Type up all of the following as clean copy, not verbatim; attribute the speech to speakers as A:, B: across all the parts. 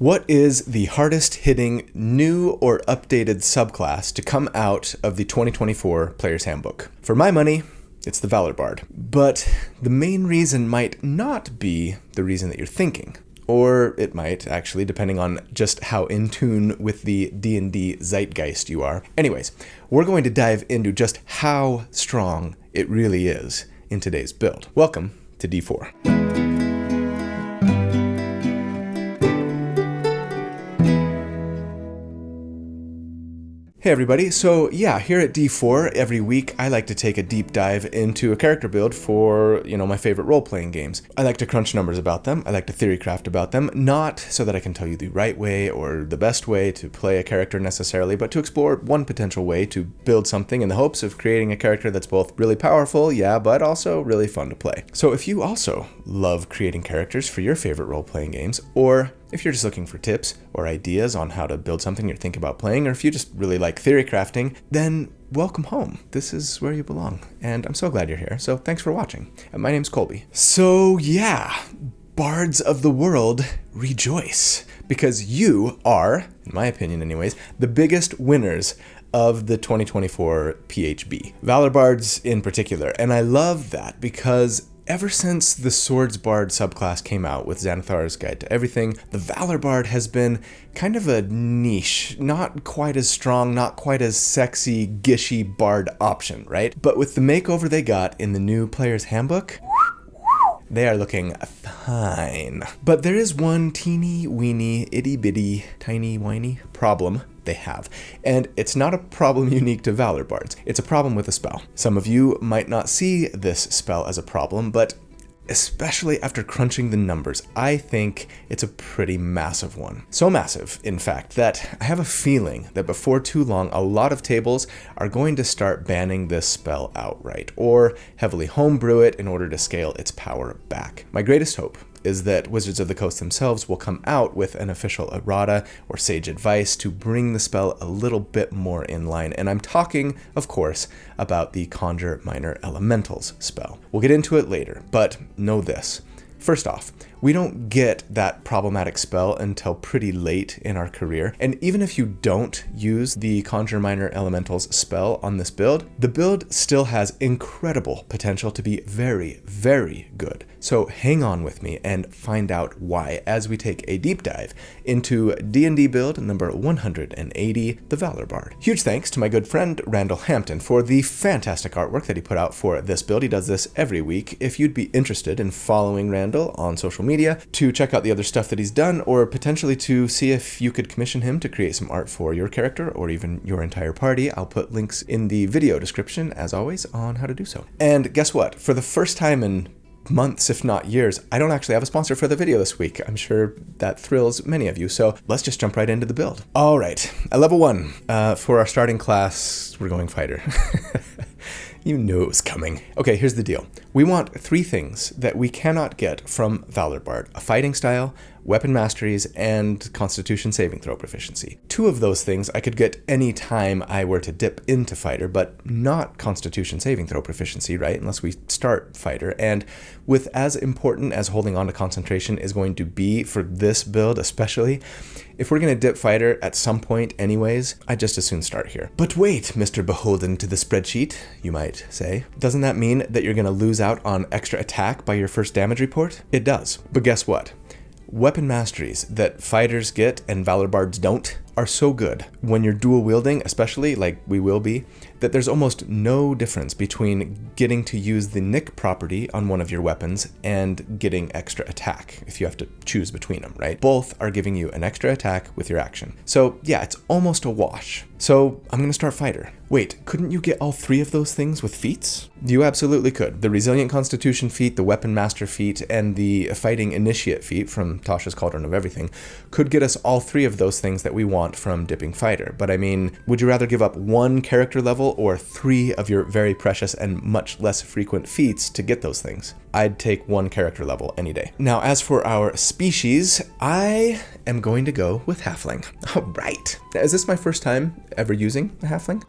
A: What is the hardest hitting new or updated subclass to come out of the 2024 Player's Handbook? For my money, it's the Valor Bard. But the main reason might not be the reason that you're thinking. Or it might, actually, depending on just how in tune with the D&D zeitgeist you are. Anyways, we're going to dive into just how strong it really is in today's build. Welcome to D4. Hey everybody, so here at D4, every week I like to take a deep dive into a character build for, my favorite role-playing games. I like to crunch numbers about them, I like to theorycraft about them, not so that I can tell you the right way or the best way to play a character necessarily, but to explore one potential way to build something in the hopes of creating a character that's both really powerful, but also really fun to play. So if you also love creating characters for your favorite role-playing games, or if you're just looking for tips or ideas on how to build something you're thinking about playing, or if you just really like theory crafting, then welcome home. This is where you belong, and I'm so glad you're here, so thanks for watching. My name's Colby. So Bards of the world, rejoice, because you are, in my opinion anyways, the biggest winners of the 2024 PHB. Valor Bards in particular, and I love that because ever since the Swords Bard subclass came out with Xanathar's Guide to Everything, the Valor Bard has been kind of a niche, not quite as strong, not quite as sexy, gishy bard option, right? But with the makeover they got in the new Player's Handbook, they are looking fine. But there is one teeny weeny, itty bitty, tiny whiny problem they have. And it's not a problem unique to Valor Bards. It's a problem with a spell. Some of you might not see this spell as a problem, but especially after crunching the numbers, I think it's a pretty massive one. So massive, in fact, that I have a feeling that before too long, a lot of tables are going to start banning this spell outright, or heavily homebrew it in order to scale its power back. My greatest hope is that Wizards of the Coast themselves will come out with an official errata or sage advice to bring the spell a little bit more in line. And I'm talking, of course, about the Conjure Minor Elementals spell. We'll get into it later, but know this. First off, we don't get that problematic spell until pretty late in our career, and even if you don't use the Conjure Minor Elementals spell on this build, the build still has incredible potential to be very, very good. So hang on with me and find out why as we take a deep dive into D&D build number 180, the Valor Bard. Huge thanks to my good friend Randall Hampton for the fantastic artwork that he put out for this build. He does this every week. If you'd be interested in following Randall on social media to check out the other stuff that he's done, or potentially to see if you could commission him to create some art for your character or even your entire party, I'll put links in the video description, as always, on how to do so. And guess what? For the first time in months, if not years, I don't actually have a sponsor for the video this week. I'm sure that thrills many of you, so let's just jump right into the build. All right, at level 1, for our starting class, we're going fighter. You knew it was coming. Okay, here's the deal. We want 3 things that we cannot get from Valor Bard: a fighting style, weapon masteries, and constitution saving throw proficiency. 2 of those things I could get any time I were to dip into fighter, but not constitution saving throw proficiency, right? Unless we start fighter. And with as important as holding on to concentration is going to be for this build especially, if we're going to dip fighter at some point anyways, I'd just as soon start here. But wait, Mr. Beholden to the spreadsheet, you might say. Doesn't that mean that you're going to lose out on extra attack by your first damage report? It does. But guess what? Weapon masteries that fighters get and Valor Bards don't are so good when you're dual wielding, especially like we will be, that there's almost no difference between getting to use the nick property on one of your weapons and getting extra attack if you have to choose between them, right? Both are giving you an extra attack with your action. So it's almost a wash. So I'm gonna start fighter. Wait, couldn't you get all 3 of those things with feats? You absolutely could. The Resilient Constitution feat, the Weapon Master feat, and the Fighting Initiate feat from Tasha's Cauldron of Everything could get us all 3 of those things that we want from dipping fighter. But I mean, would you rather give up 1 character level or 3 of your very precious and much less frequent feats to get those things? I'd take 1 character level any day. Now, as for our species, I am going to go with Halfling. All right. Is this my first time ever using a Halfling?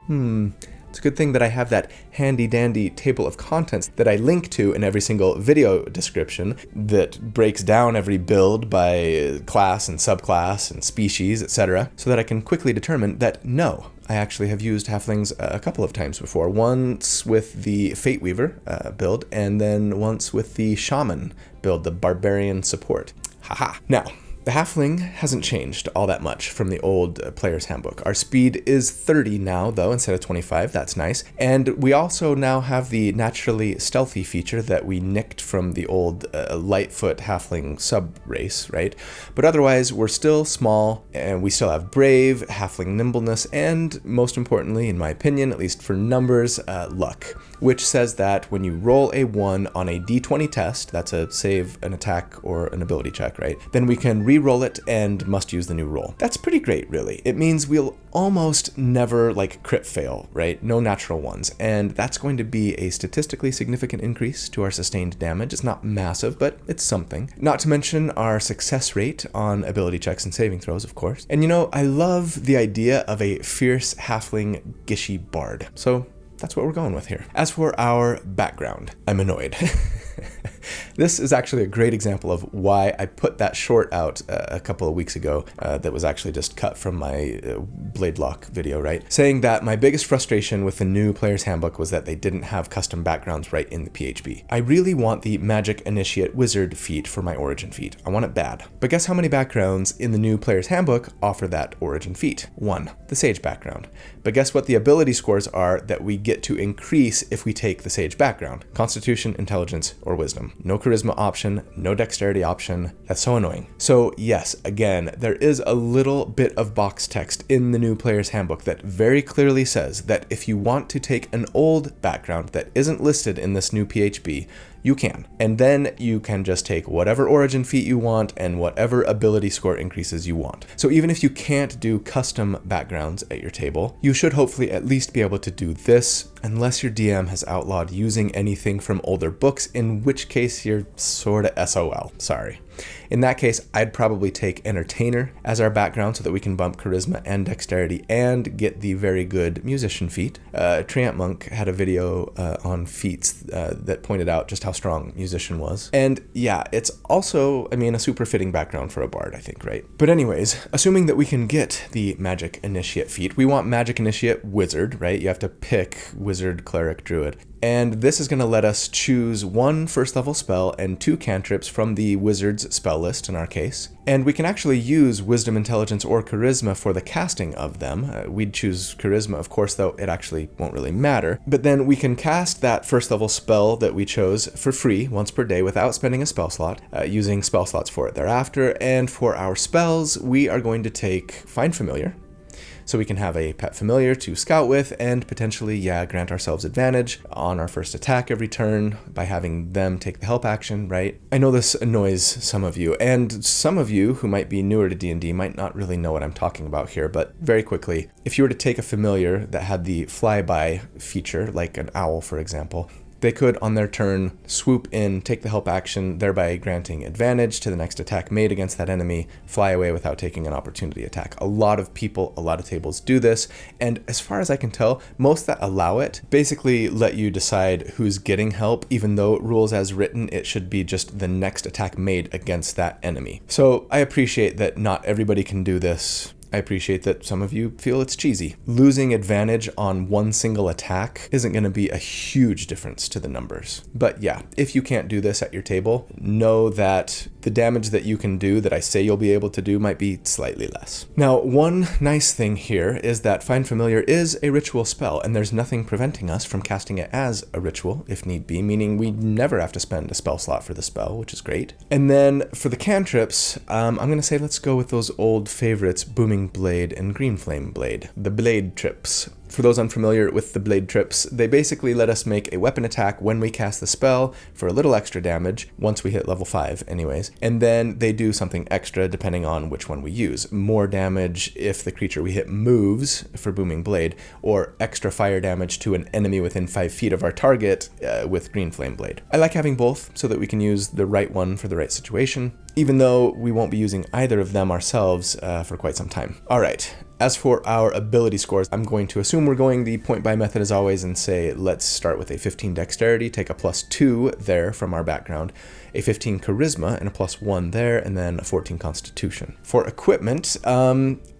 A: It's a good thing that I have that handy dandy table of contents that I link to in every single video description that breaks down every build by class and subclass and species, etc., so that I can quickly determine that no, I actually have used halflings a couple of times before. Once with the Fate Weaver build, and then once with the Shaman build, the Barbarian support. Haha. Now, the halfling hasn't changed all that much from the old player's handbook. Our speed is 30 now, though, instead of 25. That's nice. And we also now have the naturally stealthy feature that we nicked from the old Lightfoot halfling sub-race, right? But otherwise, we're still small, and we still have brave, halfling nimbleness, and most importantly, in my opinion, at least for numbers, luck, which says that when you roll a 1 on a d20 test, that's a save, an attack, or an ability check, right? Then we can re-roll it and must use the new roll. That's pretty great, really. It means we'll almost never crit fail, right? No natural ones. And that's going to be a statistically significant increase to our sustained damage. It's not massive, but it's something. Not to mention our success rate on ability checks and saving throws, of course. And I love the idea of a fierce halfling gishy bard. So that's what we're going with here. As for our background, I'm annoyed. This is actually a great example of why I put that short out a couple of weeks ago that was actually just cut from my Blade Lock video, right? Saying that my biggest frustration with the new player's handbook was that they didn't have custom backgrounds right in the PHB. I really want the Magic Initiate Wizard feat for my Origin feat. I want it bad. But guess how many backgrounds in the new player's handbook offer that Origin feat? 1, the Sage background. But guess what the ability scores are that we get to increase if we take the Sage background? Constitution, Intelligence, or Wisdom. No Charisma option, no Dexterity option. That's so annoying. So yes, again, there is a little bit of box text in the new player's handbook that very clearly says that if you want to take an old background that isn't listed in this new PHB, you can. And then you can just take whatever origin feat you want and whatever ability score increases you want. So even if you can't do custom backgrounds at your table, you should hopefully at least be able to do this, unless your DM has outlawed using anything from older books, in which case you're sorta SOL. Sorry. In that case, I'd probably take Entertainer as our background so that we can bump Charisma and Dexterity and get the very good Musician feat. Treant Monk had a video on feats that pointed out just how strong Musician was. And yeah, it's also, a super fitting background for a Bard, I think, right? But anyways, assuming that we can get the Magic Initiate feat, we want Magic Initiate Wizard, right? You have to pick Wizard, Cleric, Druid. And this is going to let us choose 1 first level spell and 2 cantrips from the Wizard's spell list in our case. And we can actually use Wisdom, Intelligence, or Charisma for the casting of them. We'd choose Charisma, of course, though it actually won't really matter. But then we can cast that first level spell that we chose for free once per day without spending a spell slot, using spell slots for it thereafter. And for our spells, we are going to take Find Familiar. So we can have a pet familiar to scout with and potentially, grant ourselves advantage on our first attack every turn by having them take the help action, right? I know this annoys some of you, and some of you who might be newer to D&D might not really know what I'm talking about here, but very quickly, if you were to take a familiar that had the flyby feature, like an owl, for example, they could, on their turn, swoop in, take the help action, thereby granting advantage to the next attack made against that enemy, fly away without taking an opportunity attack. A lot of people, a lot of tables do this, and as far as I can tell, most that allow it basically let you decide who's getting help, even though rules as written, it should be just the next attack made against that enemy. So I appreciate that not everybody can do this. I appreciate that some of you feel it's cheesy. Losing advantage on one single attack isn't going to be a huge difference to the numbers. But yeah, if you can't do this at your table, know that the damage that you can do that I say you'll be able to do might be slightly less. Now, one nice thing here is that Find Familiar is a ritual spell, and there's nothing preventing us from casting it as a ritual if need be, meaning we never have to spend a spell slot for the spell, which is great. And then for the cantrips, I'm going to say let's go with those old favorites, Booming Blade and Green Flame Blade, the Blade Trips. For those unfamiliar with the Blade Trips, they basically let us make a weapon attack when we cast the spell for a little extra damage, once we hit level 5 anyways, and then they do something extra depending on which one we use. More damage if the creature we hit moves for Booming Blade, or extra fire damage to an enemy within 5 feet of our target with Green Flame Blade. I like having both so that we can use the right one for the right situation, even though we won't be using either of them ourselves for quite some time. Alright, As for our ability scores, I'm going to assume we're going the point buy method as always and say, let's start with a 15 dexterity, take a +2 there from our background, a 15 charisma and a +1 there, and then a 14 constitution. For equipment,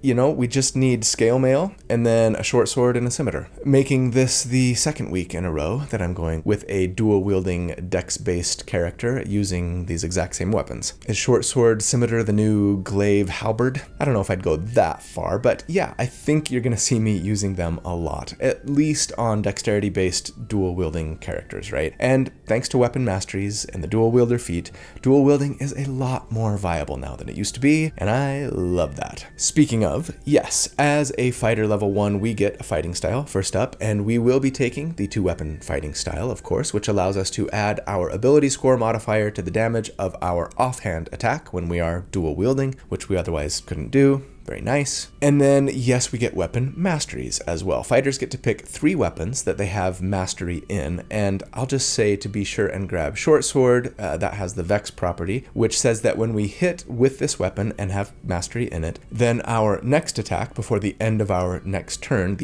A: we just need scale mail and then a short sword and a scimitar, making this the second week in a row that I'm going with a dual wielding dex-based character using these exact same weapons. Is short sword scimitar the new glaive halberd? I don't know if I'd go that far, but yeah, I think you're gonna see me using them a lot, at least on dexterity-based dual wielding characters, right? And thanks to weapon masteries and the dual wielder feat, dual wielding is a lot more viable now than it used to be, and I love that. Speaking of, yes, as a fighter level 1, we get a fighting style first up, and we will be taking the 2-weapon fighting style, of course, which allows us to add our ability score modifier to the damage of our offhand attack when we are dual wielding, which we otherwise couldn't do. Very nice. And then, yes, we get weapon masteries as well. Fighters get to pick 3 weapons that they have mastery in, and I'll just say to be sure and grab short sword, that has the Vex property, which says that when we hit with this weapon and have mastery in it, then our next attack before the end of our next turn,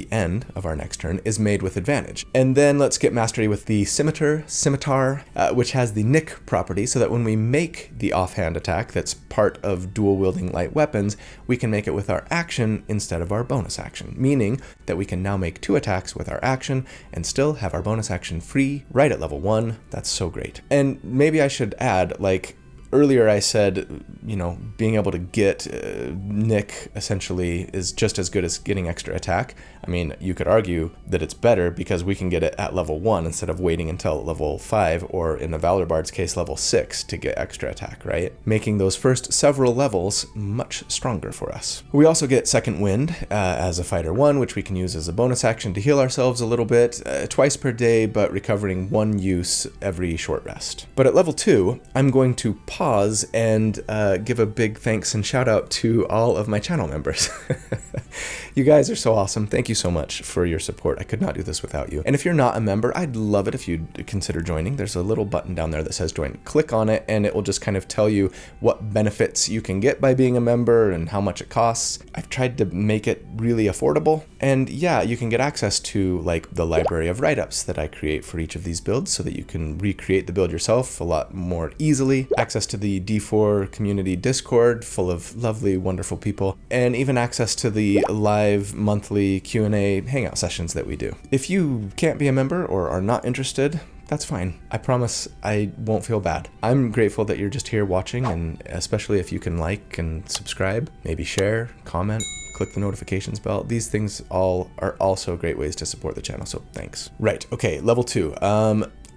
A: is made with advantage. And then let's get mastery with the scimitar, which has the Nick property, so that when we make the offhand attack that's part of dual wielding light weapons, we can make it with our action instead of our bonus action, meaning that we can now make 2 attacks with our action and still have our bonus action free right at level 1. That's so great. And maybe I should add, earlier I said, being able to get Nick essentially is just as good as getting extra attack. I mean, you could argue that it's better because we can get it at level 1 instead of waiting until level 5, or in the Valor Bard's case, level 6 to get extra attack, right? Making those first several levels much stronger for us. We also get Second Wind as a fighter 1, which we can use as a bonus action to heal ourselves a little bit, twice per day, but recovering 1 use every short rest. But at level 2, I'm going to pause and give a big thanks and shout out to all of my channel members. You guys are so awesome. Thank you so much for your support. I could not do this without you. And if you're not a member, I'd love it if you'd consider joining. There's a little button down there that says join. Click on it and it will just kind of tell you what benefits you can get by being a member and how much it costs. I've tried to make it really affordable. And yeah, you can get access to the library of write-ups that I create for each of these builds so that you can recreate the build yourself a lot more easily. Access to the D4 community Discord full of lovely, wonderful people, and even access to the live monthly Q&A hangout sessions that we do. If you can't be a member or are not interested, that's fine. I promise I won't feel bad. I'm grateful that you're just here watching, and especially if you can like and subscribe, maybe share, comment, click the notifications bell. These things all are also great ways to support the channel, so thanks. Right, okay, level 2.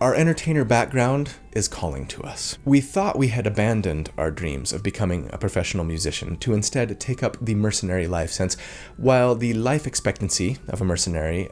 A: Our entertainer background is calling to us. We thought we had abandoned our dreams of becoming a professional musician to instead take up the mercenary life, since while the life expectancy of a mercenary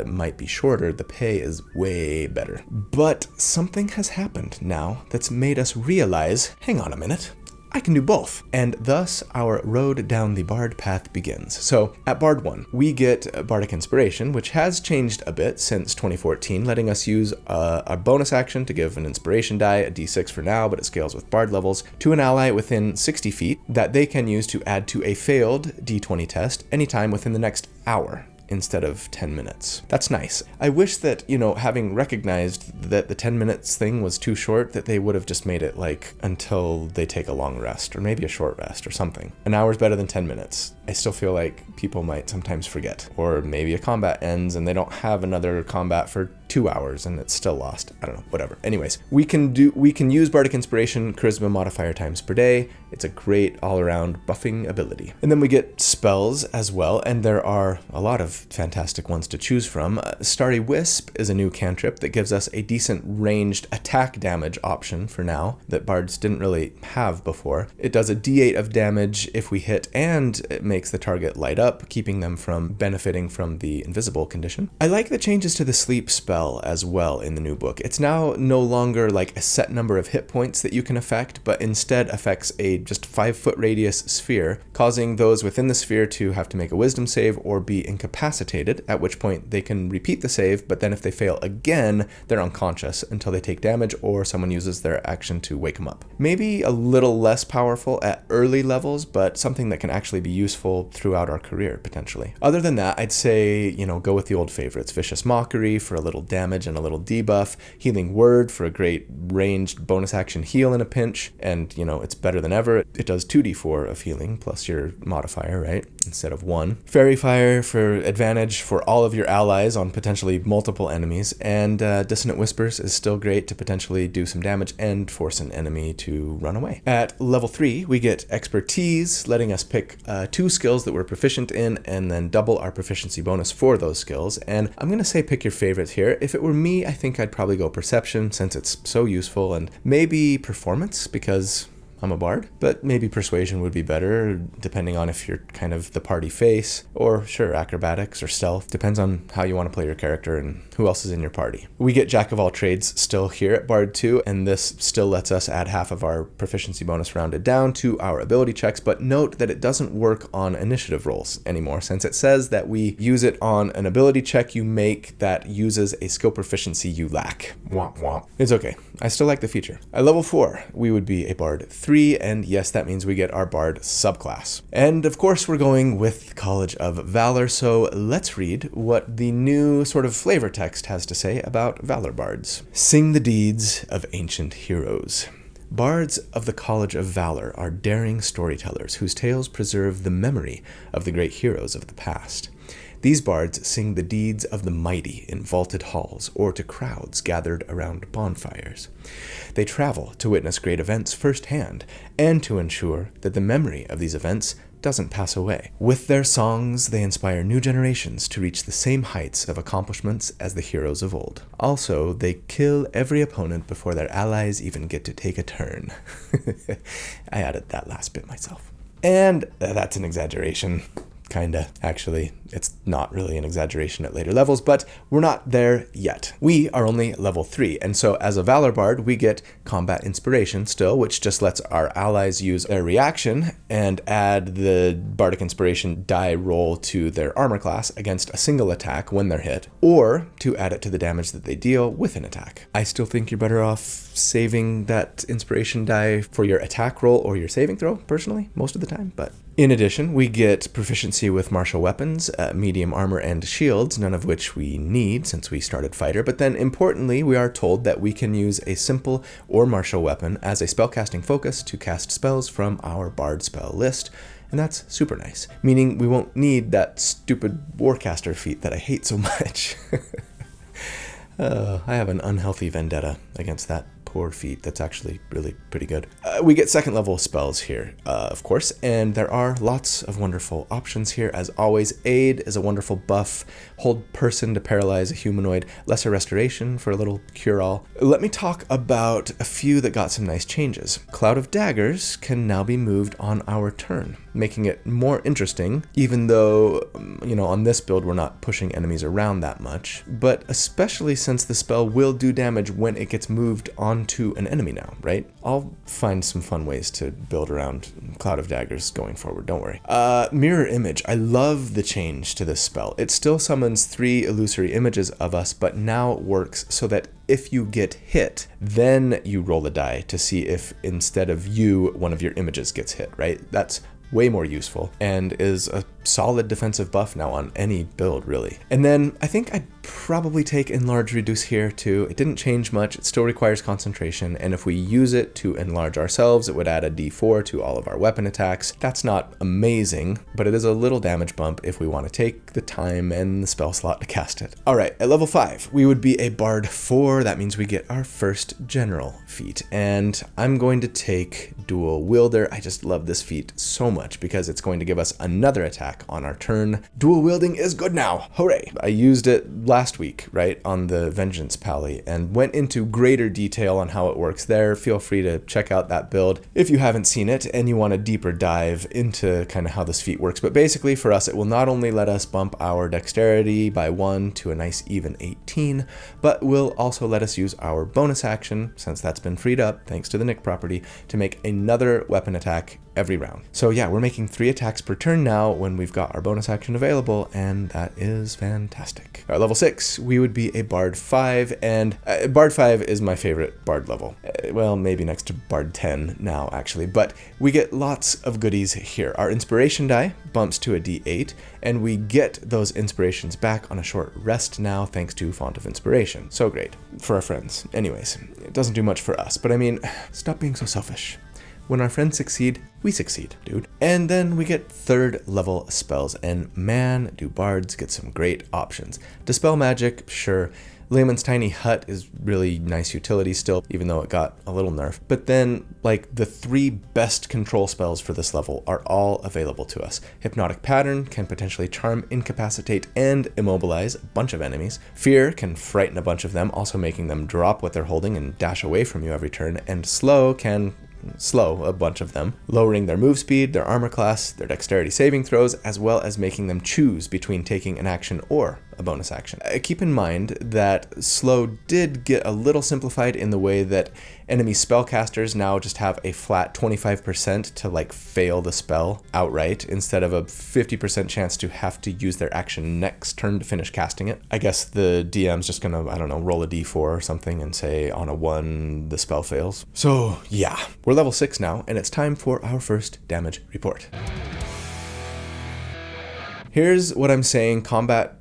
A: might be shorter, the pay is way better. But something has happened now that's made us realize, hang on a minute, I can do both. And thus our road down the Bard path begins. So at Bard 1, we get Bardic Inspiration, which has changed a bit since 2014, letting us use a bonus action to give an inspiration die, a d6 for now, but it scales with Bard levels, to an ally within 60 feet that they can use to add to a failed d20 test anytime within the next hour, instead of 10 minutes. That's nice. I wish that, having recognized that the 10 minutes thing was too short, that they would have just made it until they take a long rest, or maybe a short rest or something. An hour is better than 10 minutes. I still feel like people might sometimes forget, or maybe a combat ends and they don't have another combat for 2 hours and it's still lost. I don't know, whatever. Anyways, we can use Bardic Inspiration Charisma modifier times per day. It's a great all-around buffing ability. And then we get spells as well, and there are a lot of fantastic ones to choose from. Starry Wisp is a new cantrip that gives us a decent ranged attack damage option for now that bards didn't really have before. It does a d8 of damage if we hit, and it makes the target light up, keeping them from benefiting from the invisible condition. I like the changes to the sleep spell spell as well in the new book. It's now no longer like a set number of hit points that you can affect, but instead affects a just 5-foot radius sphere, causing those within the sphere to have to make a wisdom save or be incapacitated, at which point they can repeat the save, but then if they fail again, they're unconscious until they take damage or someone uses their action to wake them up. Maybe a little less powerful at early levels, but something that can actually be useful throughout our career, potentially. Other than that, I'd say, go with the old favorites. Vicious Mockery for a little damage and a little debuff. Healing Word for a great ranged bonus action heal in a pinch, and, it's better than ever. It does 2d4 of healing plus your modifier, right? Instead of 1. Fairy Fire for advantage for all of your allies on potentially multiple enemies, and Dissonant Whispers is still great to potentially do some damage and force an enemy to run away. At level 3, we get Expertise, letting us pick 2 skills that we're proficient in and then double our proficiency bonus for those skills. And I'm going to say pick your favorite here. If it were me, I think I'd probably go Perception since it's so useful, and maybe Performance because I'm a bard, but maybe Persuasion would be better, depending on if you're kind of the party face, or sure, Acrobatics or Stealth, depends on how you want to play your character and who else is in your party. We get Jack of all trades still here at Bard 2, and this still lets us add half of our proficiency bonus rounded down to our ability checks, but note that it doesn't work on initiative rolls anymore, since it says that we use it on an ability check you make that uses a skill proficiency you lack. Womp womp. It's okay. I still like the feature. At level 4, we would be a Bard 3, and yes, that means we get our Bard subclass. And of course, we're going with College of Valor, so let's read what the new sort of flavor text has to say about Valor Bards. Sing the deeds of ancient heroes. Bards of the College of Valor are daring storytellers whose tales preserve the memory of the great heroes of the past. These bards sing the deeds of the mighty in vaulted halls or to crowds gathered around bonfires. They travel to witness great events firsthand and to ensure that the memory of these events doesn't pass away. With their songs, they inspire new generations to reach the same heights of accomplishments as the heroes of old. Also, they kill every opponent before their allies even get to take a turn. I added that last bit myself. And that's an exaggeration. Kinda. Actually, it's not really an exaggeration at later levels, but we're not there yet. We are only level 3, and so as a Valor Bard, we get Combat Inspiration still, which just lets our allies use their reaction and add the Bardic Inspiration die roll to their armor class against a single attack when they're hit, or to add it to the damage that they deal with an attack. I still think you're better off saving that inspiration die for your attack roll or your saving throw, personally, most of the time, but in addition, we get proficiency with martial weapons, medium armor, and shields, none of which we need since we started fighter, but then importantly, we are told that we can use a simple or martial weapon as a spellcasting focus to cast spells from our Bard spell list, and that's super nice, meaning we won't need that stupid Warcaster feat that I hate so much. I have an unhealthy vendetta against that poor feat that's actually really pretty good. We get second level spells here, of course, and there are lots of wonderful options here. As always, Aid is a wonderful buff, Hold Person to paralyze a humanoid, Lesser Restoration for a little cure-all. Let me talk about a few that got some nice changes. Cloud of Daggers can now be moved on our turn, making it more interesting, even though, on this build we're not pushing enemies around that much, but especially since the spell will do damage when it gets moved onto an enemy now, right? I'll find some fun ways to build around Cloud of Daggers going forward, don't worry. Mirror Image. I love the change to this spell. It still summons 3 illusory images of us, but now it works so that if you get hit, then you roll a die to see if instead of you, one of your images gets hit, right? That's way more useful and is a solid defensive buff now on any build, really. And then I think I'd probably take Enlarge Reduce here too. It didn't change much. It still requires concentration, and if we use it to enlarge ourselves, it would add a d4 to all of our weapon attacks. That's not amazing, but it is a little damage bump if we want to take the time and the spell slot to cast it. All right, at level 5, we would be a Bard 4. That means we get our first general feat, and I'm going to take Dual Wielder. I just love this feat so much because it's going to give us another attack on our turn. Dual wielding is good now. Hooray. I used it last week, right, on the Vengeance Pally, and went into greater detail on how it works there. Feel free to check out that build if you haven't seen it and you want a deeper dive into kind of how this feat works. But basically for us, it will not only let us bump our dexterity by 1 to a nice even 18, but will also let us use our bonus action, since that's been freed up thanks to the Nick property, to make another weapon attack every round. So yeah, we're making 3 attacks per turn now when we've got our bonus action available, and that is fantastic. At level 6, we would be a Bard 5, and Bard 5 is my favorite Bard level. Well, maybe next to Bard 10 now, actually, but we get lots of goodies here. Our inspiration die bumps to a D8, and we get those inspirations back on a short rest now thanks to Font of Inspiration. So great. For our friends. Anyways, it doesn't do much for us, but I mean, stop being so selfish. When our friends succeed, we succeed, dude. And then we get 3rd level spells, and man, do bards get some great options. Dispel magic, sure. Layman's Tiny Hut is really nice utility still, even though it got a little nerf. But then, like, the 3 best control spells for this level are all available to us. Hypnotic Pattern can potentially charm, incapacitate, and immobilize a bunch of enemies. Fear can frighten a bunch of them, also making them drop what they're holding and dash away from you every turn. And Slow can slow a bunch of them, lowering their move speed, their armor class, their dexterity saving throws, as well as making them choose between taking an action or a bonus action. Keep in mind that Slow did get a little simplified in the way that enemy spellcasters now just have a flat 25% to like fail the spell outright, instead of a 50% chance to have to use their action next turn to finish casting it. I guess the DM's just gonna, I don't know, roll a d4 or something and say on a 1 the spell fails. So yeah, we're level 6 now, and it's time for our first damage report. Here's what I'm saying combat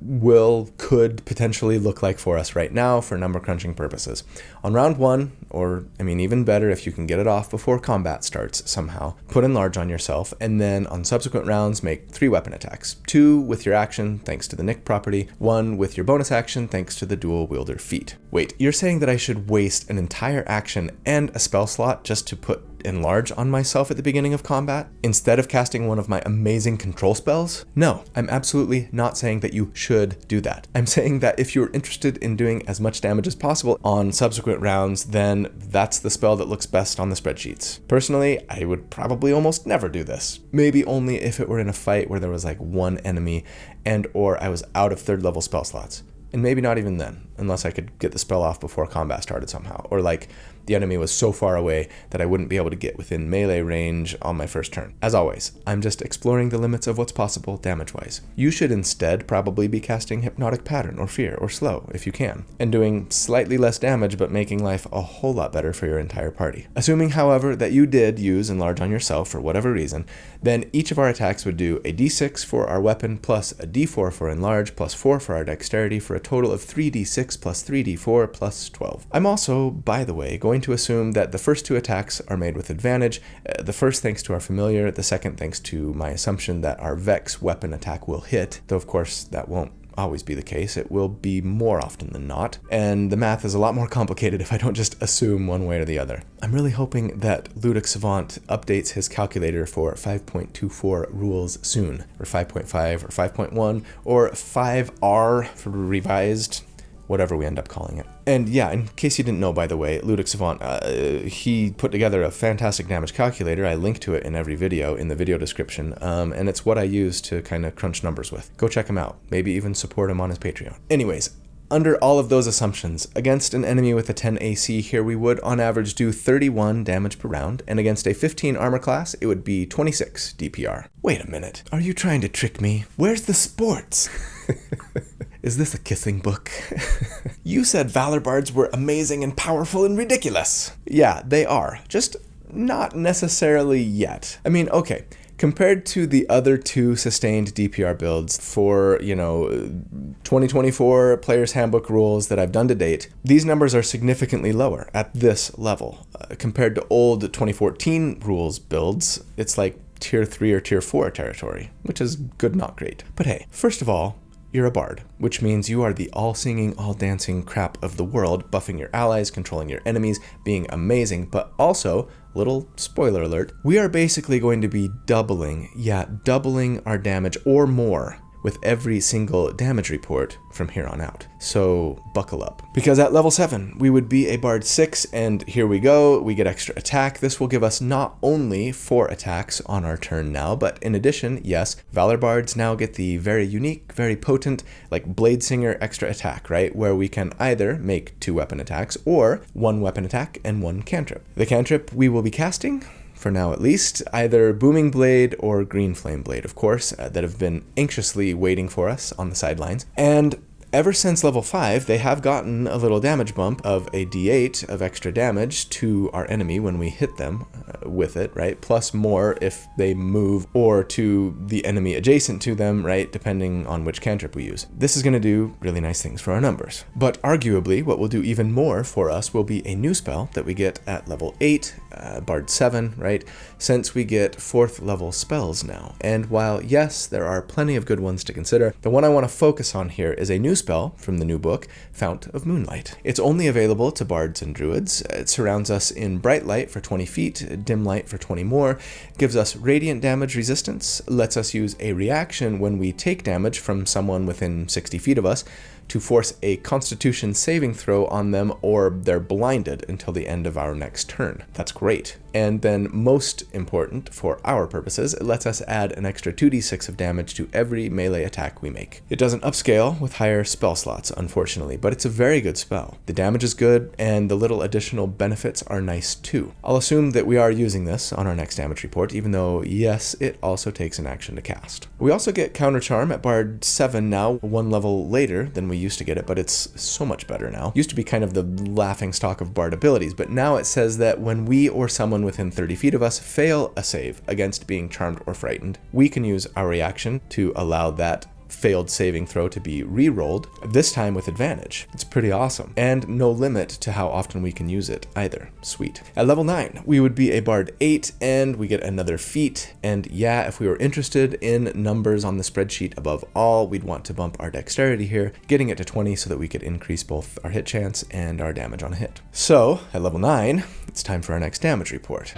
A: could potentially look like for us right now for number crunching purposes. On round 1, or I mean even better if you can get it off before combat starts somehow, put enlarge on yourself, and then on subsequent rounds make 3 weapon attacks. 2 with your action thanks to the Nick property, 1 with your bonus action thanks to the dual wielder feat. Wait, you're saying that I should waste an entire action and a spell slot just to put enlarge on myself at the beginning of combat instead of casting one of my amazing control spells? No, I'm absolutely not saying that you should do that. I'm saying that if you're interested in doing as much damage as possible on subsequent rounds, then that's the spell that looks best on the spreadsheets. Personally, I would probably almost never do this. Maybe only if it were in a fight where there was like 1 enemy and or I was out of 3rd level spell slots. And maybe not even then, unless I could get the spell off before combat started somehow, or like the enemy was so far away that I wouldn't be able to get within melee range on my first turn. As always, I'm just exploring the limits of what's possible damage-wise. You should instead probably be casting Hypnotic Pattern or Fear or Slow if you can, and doing slightly less damage but making life a whole lot better for your entire party. Assuming, however, that you did use Enlarge on yourself for whatever reason, then each of our attacks would do a d6 for our weapon plus a d4 for Enlarge plus 4 for our dexterity for a total of 3d6 plus 3d4 plus 12. I'm also, by the way, going to assume that the first 2 attacks are made with advantage, the first thanks to our familiar, the second thanks to my assumption that our Vex weapon attack will hit, though of course that won't always be the case. It will be more often than not, and the math is a lot more complicated if I don't just assume one way or the other. I'm really hoping that Ludic Savant updates his calculator for 5.24 rules soon, or 5.5 or 5.1 or 5R for revised, whatever we end up calling it. And yeah, in case you didn't know, by the way, Ludic Savant, he put together a fantastic damage calculator. I link to it in every video in the video description, and it's what I use to kind of crunch numbers with. Go check him out. Maybe even support him on his Patreon. Anyways, under all of those assumptions, against an enemy with a 10 AC here, we would on average do 31 damage per round, and against a 15 armor class, it would be 26 DPR. Wait a minute, are you trying to trick me? Where's the sports? Is this a kissing book? You said Valor Bards were amazing and powerful and ridiculous. Yeah, they are. Just not necessarily yet. I mean, okay. Compared to the other 2 sustained DPR builds for, 2024 Player's Handbook rules that I've done to date, these numbers are significantly lower at this level. Compared to old 2014 rules builds, it's like tier 3 or tier 4 territory, which is good, not great. But hey, first of all, you're a bard, which means you are the all-singing, all-dancing crap of the world, buffing your allies, controlling your enemies, being amazing, but also, little spoiler alert, we are basically going to be doubling our damage or more with every single damage report from here on out. So buckle up. Because at level 7, we would be a Bard 6, and here we go, we get extra attack. This will give us not only 4 attacks on our turn now, but in addition, yes, Valor Bards now get the very unique, very potent, like Blade Singer extra attack, right? Where we can either make 2 weapon attacks or 1 weapon attack and 1 cantrip. The cantrip we will be casting, for now at least, either Booming Blade or Green Flame Blade, of course, that have been anxiously waiting for us on the sidelines. And ever since level 5, they have gotten a little damage bump of a d8 of extra damage to our enemy when we hit them with it, right? Plus more if they move, or to the enemy adjacent to them, right? Depending on which cantrip we use. This is going to do really nice things for our numbers. But arguably, what will do even more for us will be a new spell that we get at level 8, Bard 7, right? Since we get 4th level spells now. And while, yes, there are plenty of good ones to consider, the one I want to focus on here is a new spell from the new book, Fount of Moonlight. It's only available to bards and druids. It surrounds us in bright light for 20 feet, dim light for 20 more, gives us radiant damage resistance, lets us use a reaction when we take damage from someone within 60 feet of us to force a Constitution saving throw on them, or they're blinded until the end of our next turn. That's great. And then most important for our purposes, it lets us add an extra 2d6 of damage to every melee attack we make. It doesn't upscale with higher spell slots, unfortunately, but it's a very good spell. The damage is good, and the little additional benefits are nice too. I'll assume that we are using this on our next damage report, even though, yes, it also takes an action to cast. We also get Counter Charm at Bard 7 now, 1 level later than we used to get it, but it's so much better now. Used to be kind of the laughing stock of Bard abilities, but now it says that when we or someone within 30 feet of us fail a save against being charmed or frightened, we can use our reaction to allow that failed saving throw to be re-rolled, this time with advantage. It's pretty awesome. And no limit to how often we can use it either. Sweet. At level 9, we would be a Bard 8, and we get another feat. And yeah, if we were interested in numbers on the spreadsheet above all, we'd want to bump our dexterity here, getting it to 20 so that we could increase both our hit chance and our damage on a hit. So, at level 9, it's time for our next damage report.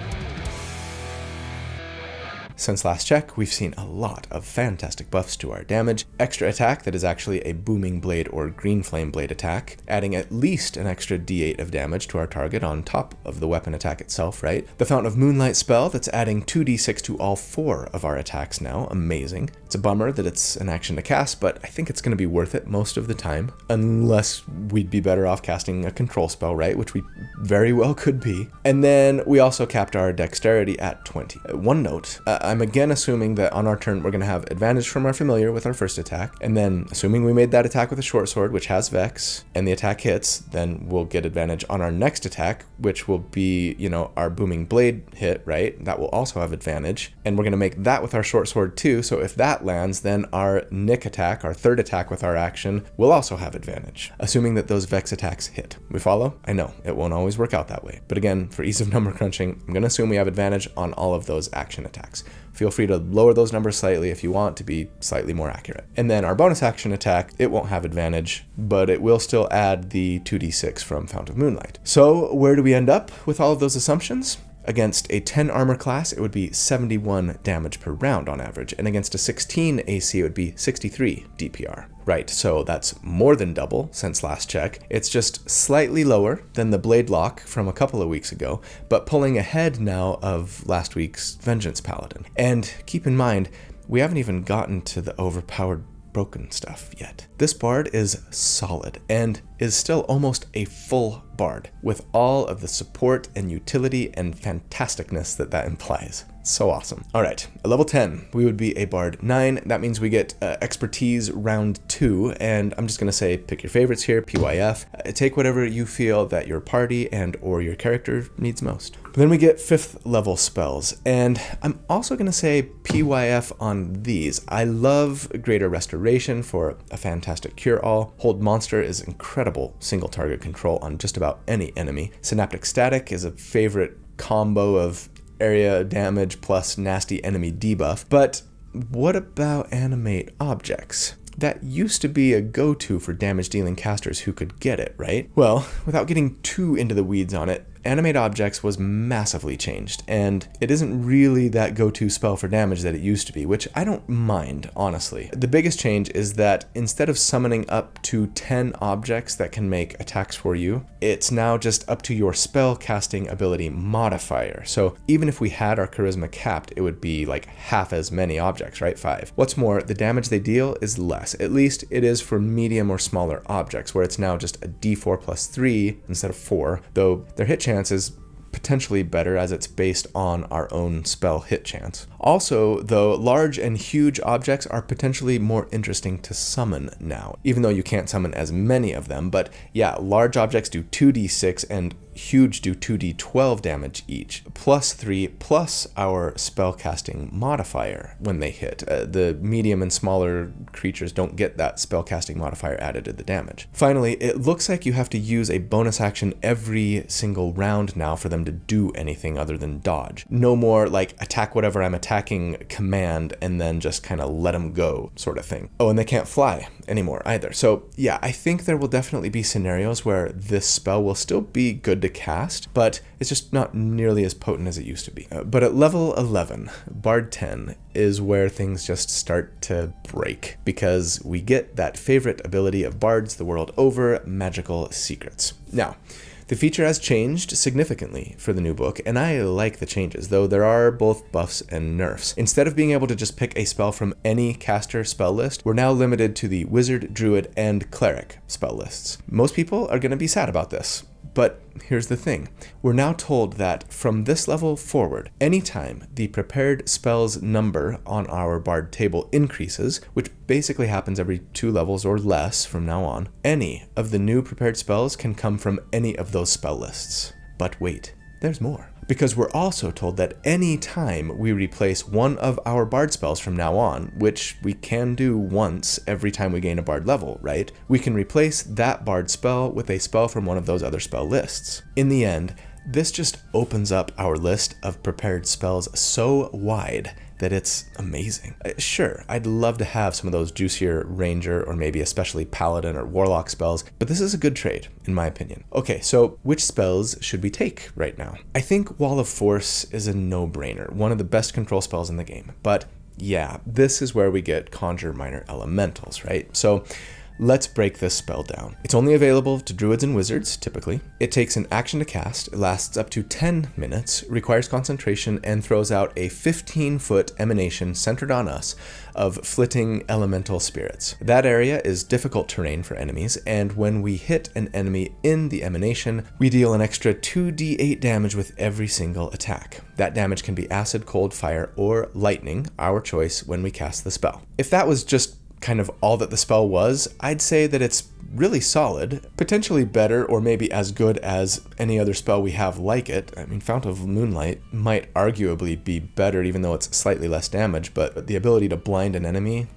A: Since last check, we've seen a lot of fantastic buffs to our damage. Extra attack that is actually a Booming Blade or Green Flame Blade attack, adding at least an extra d8 of damage to our target on top of the weapon attack itself, right? The Fountain of Moonlight spell that's adding 2d6 to all 4 of our attacks now. Amazing. It's a bummer that it's an action to cast, but I think it's going to be worth it most of the time, unless we'd be better off casting a control spell, right? Which we very well could be. And then we also capped our dexterity at 20. One note, I'm again assuming that on our turn we're going to have advantage from our familiar with our first attack, and then assuming we made that attack with a short sword, which has Vex, and the attack hits, then we'll get advantage on our next attack, which will be, you know, our Booming Blade hit, right? That will also have advantage, and we're going to make that with our short sword too, so if that lands, then our Nick attack, our third attack with our action, will also have advantage, assuming that those Vex attacks hit. We follow? I know, it won't always work out that way, but again, for ease of number crunching, I'm going to assume we have advantage on all of those action attacks. Feel free to lower those numbers slightly if you want to be slightly more accurate. And then our bonus action attack, it won't have advantage, but it will still add the 2d6 from Fount of Moonlight. So where do we end up with all of those assumptions? Against a 10 armor class, it would be 71 damage per round on average, and against a 16 AC, it would be 63 DPR. Right, so that's more than double since last check. It's just slightly lower than the Blade Lock from a couple of weeks ago, but pulling ahead now of last week's Vengeance Paladin. And keep in mind, we haven't even gotten to the overpowered broken stuff yet. This bard is solid and is still almost a full bard with all of the support and utility and fantasticness that implies. So awesome. All right, at level 10, we would be a Bard 9. That means we get expertise round 2, and I'm just gonna say pick your favorites here, PYF. Take whatever you feel that your party and or your character needs most. But then we get 5th level spells, and I'm also gonna say PYF on these. I love Greater Restoration for a fantastic cure-all. Hold Monster is incredible single target control on just about any enemy. Synaptic Static is a favorite combo of area damage plus nasty enemy debuff. But what about Animate Objects? That used to be a go-to for damage dealing casters who could get it, right? Well, without getting too into the weeds on it, Animate Objects was massively changed, and it isn't really that go-to spell for damage that it used to be, which I don't mind, honestly. The biggest change is that instead of summoning up to 10 objects that can make attacks for you, it's now just up to your spell casting ability modifier. So even if we had our charisma capped, it would be like half as many objects, right? 5. What's more, the damage they deal is less. At least it is for medium or smaller objects, where it's now just a d4 plus 3 instead of 4, though their hit chance is potentially better as it's based on our own spell hit chance. Also, though, large and huge objects are potentially more interesting to summon now, even though you can't summon as many of them. But yeah, large objects do 2d6 and huge do 2d12 damage each, plus 3 plus our spellcasting modifier when they hit. The medium and smaller creatures don't get that spellcasting modifier added to the damage. Finally, it looks like you have to use a bonus action every single round now for them to do anything other than dodge. No more like attack whatever I'm attacking command and then just kind of let them go sort of thing. Oh, and they can't fly anymore either. So yeah, I think there will definitely be scenarios where this spell will still be good to cast, but it's just not nearly as potent as it used to be. But at level 11, Bard 10 is where things just start to break, because we get that favorite ability of bards the world over, Magical Secrets. Now, the feature has changed significantly for the new book, and I like the changes, though there are both buffs and nerfs. Instead of being able to just pick a spell from any caster spell list, we're now limited to the Wizard, Druid, and Cleric spell lists. Most people are going to be sad about this. But here's the thing. We're now told that from this level forward, anytime the prepared spells number on our Bard table increases, which basically happens every 2 levels or less from now on, any of the new prepared spells can come from any of those spell lists. But wait, there's more. Because we're also told that any time we replace one of our Bard spells from now on, which we can do once every time we gain a Bard level, right? We can replace that Bard spell with a spell from one of those other spell lists. In the end, this just opens up our list of prepared spells so wide that it's amazing. Sure, I'd love to have some of those juicier Ranger or maybe especially Paladin or Warlock spells, but this is a good trade, in my opinion. Okay, so which spells should we take right now? I think Wall of Force is a no-brainer, one of the best control spells in the game, but yeah, this is where we get Conjure Minor Elementals, right? So let's break this spell down. It's only available to druids and wizards, typically. It takes an action to cast, it lasts up to 10 minutes, requires concentration, and throws out a 15-foot emanation centered on us of flitting elemental spirits. That area is difficult terrain for enemies, and when we hit an enemy in the emanation, we deal an extra 2d8 damage with every single attack. That damage can be acid, cold, fire, or lightning, our choice when we cast the spell. If that was just kind of all that the spell was, I'd say that it's really solid, potentially better or maybe as good as any other spell we have like it. I mean, Fount of Moonlight might arguably be better even though it's slightly less damage, but the ability to blind an enemy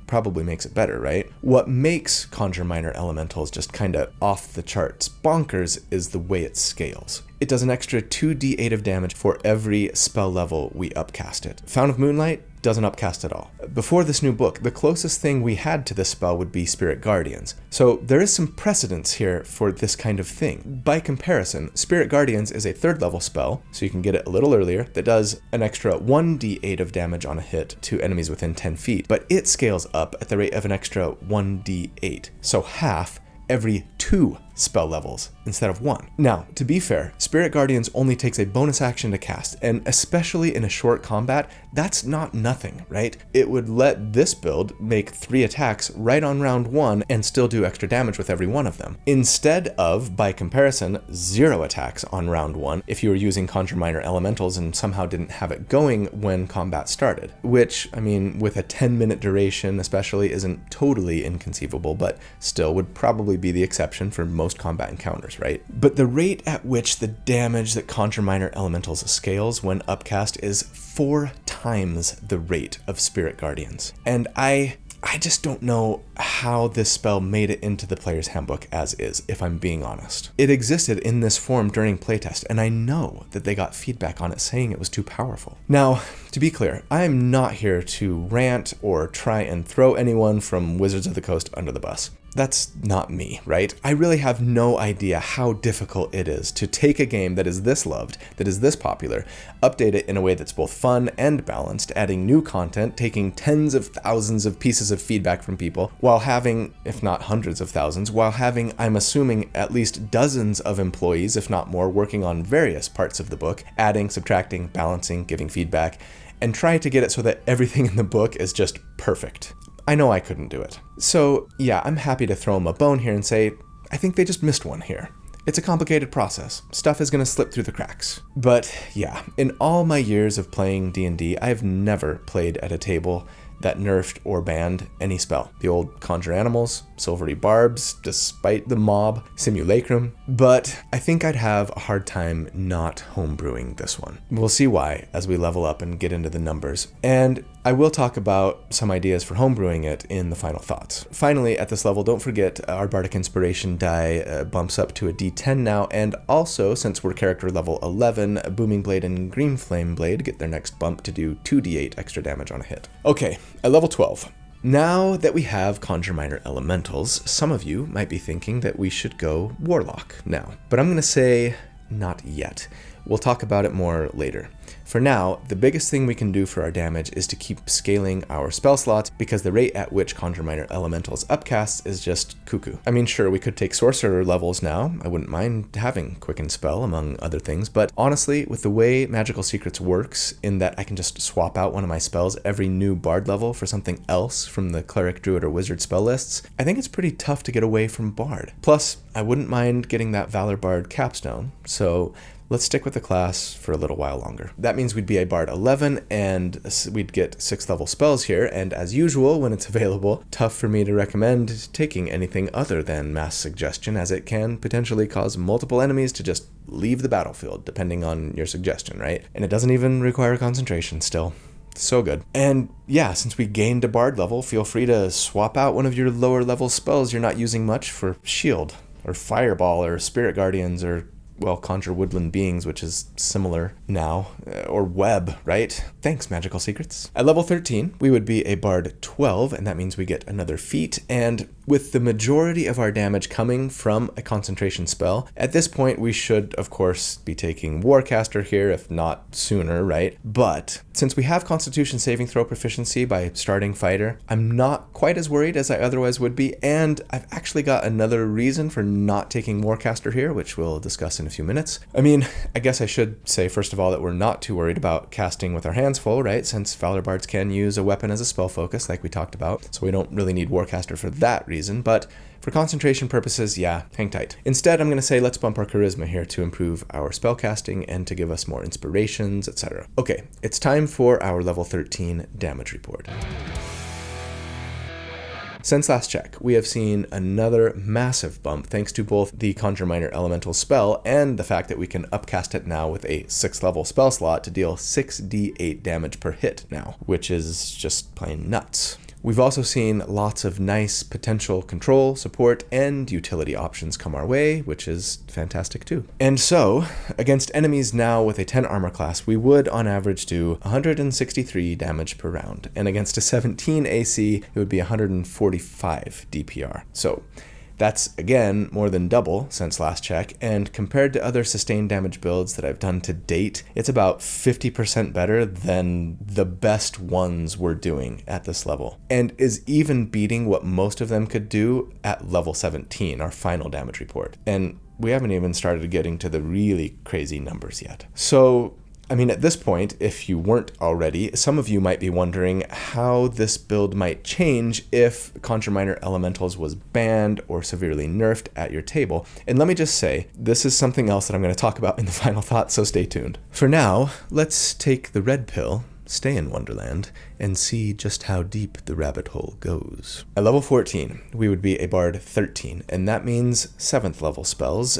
A: probably makes it better, right? What makes Conjure Minor Elementals just kind of off the charts bonkers is the way it scales. It does an extra 2d8 of damage for every spell level we upcast it. Fount of Moonlight doesn't upcast at all. Before this new book, the closest thing we had to this spell would be Spirit Guardians. So there is some precedence here for this kind of thing. By comparison, Spirit Guardians is a 3rd level spell, so you can get it a little earlier, that does an extra 1d8 of damage on a hit to enemies within 10 feet, but it scales up at the rate of an extra 1d8, so half every 2 spell levels instead of 1. Now, to be fair, Spirit Guardians only takes a bonus action to cast, and especially in a short combat, that's not nothing, right? It would let this build make 3 attacks right on round 1 and still do extra damage with every one of them, instead of, by comparison, 0 attacks on round 1 if you were using Conjure Minor Elementals and somehow didn't have it going when combat started, which, I mean, with a 10-minute duration especially isn't totally inconceivable, but still would probably be the exception for most combat encounters, right? But the rate at which the damage that Conjure Minor Elementals scales when upcast is 4 times the rate of Spirit Guardians. And I just don't know how this spell made it into the player's handbook as is, if I'm being honest. It existed in this form during playtest, and I know that they got feedback on it saying it was too powerful. Now, to be clear, I am not here to rant or try and throw anyone from Wizards of the Coast under the bus. that's not me, right? I really have no idea how difficult it is to take a game that is this loved, that is this popular, update it in a way that's both fun and balanced, adding new content, taking tens of thousands of pieces of feedback from people, while having, if not hundreds of thousands, while having, I'm assuming, at least dozens of employees, if not more, working on various parts of the book, adding, subtracting, balancing, giving feedback, and try to get it so that everything in the book is just perfect. I know I couldn't do it. So yeah, I'm happy to throw them a bone here and say, I think they just missed one here. It's a complicated process. Stuff is going to slip through the cracks. But yeah, in all my years of playing D&D, I've never played at a table that nerfed or banned any spell. The old conjure animals, silvery barbs, despite the mob, simulacrum, but I think I'd have a hard time not homebrewing this one. We'll see why as we level up and get into the numbers. And I will talk about some ideas for homebrewing it in the final thoughts. Finally, at this level, don't forget our Bardic Inspiration die bumps up to a D10 now, and also, since we're character level 11, Booming Blade and Green Flame Blade get their next bump to do 2d8 extra damage on a hit. Okay, at level 12. Now that we have Conjure Minor Elementals, some of you might be thinking that we should go Warlock now, but I'm going to say not yet. We'll talk about it more later. For now, the biggest thing we can do for our damage is to keep scaling our spell slots, because the rate at which Conjure Minor Elementals upcasts is just cuckoo. I mean, sure, we could take Sorcerer levels now. I wouldn't mind having Quicken Spell, among other things, but honestly, with the way Magical Secrets works, in that I can just swap out one of my spells every new Bard level for something else from the Cleric, Druid, or Wizard spell lists, I think it's pretty tough to get away from Bard. Plus, I wouldn't mind getting that Valor Bard capstone, so let's stick with the class for a little while longer. That means we'd be a Bard 11, and we'd get 6th level spells here, and as usual, when it's available, tough for me to recommend taking anything other than Mass Suggestion, as it can potentially cause multiple enemies to just leave the battlefield, depending on your suggestion, right? And it doesn't even require concentration still. So good. And yeah, since we gained a Bard level, feel free to swap out one of your lower level spells you're not using much for Shield, or Fireball, or Spirit Guardians, or well, Conjure Woodland Beings, which is similar now, or Web, right? Thanks, Magical Secrets. At level 13, we would be a Bard 12, and that means we get another feat, and with the majority of our damage coming from a concentration spell, at this point we should, of course, be taking Warcaster here, if not sooner, right? But since we have Constitution saving throw proficiency by starting Fighter, I'm not quite as worried as I otherwise would be, and I've actually got another reason for not taking Warcaster here, which we'll discuss in a few minutes. I mean, I guess I should say, first of all, that we're not too worried about casting with our hands full, right? Since Valor Bards can use a weapon as a spell focus, like we talked about, so we don't really need Warcaster for that reason, but for concentration purposes, yeah, hang tight. Instead, I'm going to say let's bump our charisma here to improve our spellcasting and to give us more inspirations, etc. Okay, it's time for our level 13 damage report. Since last check, we have seen another massive bump thanks to both the Conjure Minor Elemental spell and the fact that we can upcast it now with a 6th level spell slot to deal 6d8 damage per hit now, which is just plain nuts. We've also seen lots of nice potential control, support, and utility options come our way, which is fantastic too. And so, against enemies now with a 10 armor class, we would on average do 163 damage per round, and against a 17 AC, it would be 145 DPR. So, that's, again, more than double since last check, and compared to other sustained damage builds that I've done to date, it's about 50% better than the best ones we're doing at this level, and is even beating what most of them could do at level 17, our final damage report. And we haven't even started getting to the really crazy numbers yet. So, I mean, at this point, if you weren't already, some of you might be wondering how this build might change if Conjure Minor Elementals was banned or severely nerfed at your table. And let me just say, this is something else that I'm going to talk about in the final thought, so stay tuned. For now, let's take the red pill, stay in Wonderland, and see just how deep the rabbit hole goes. At level 14, we would be a Bard 13, and that means 7th level spells.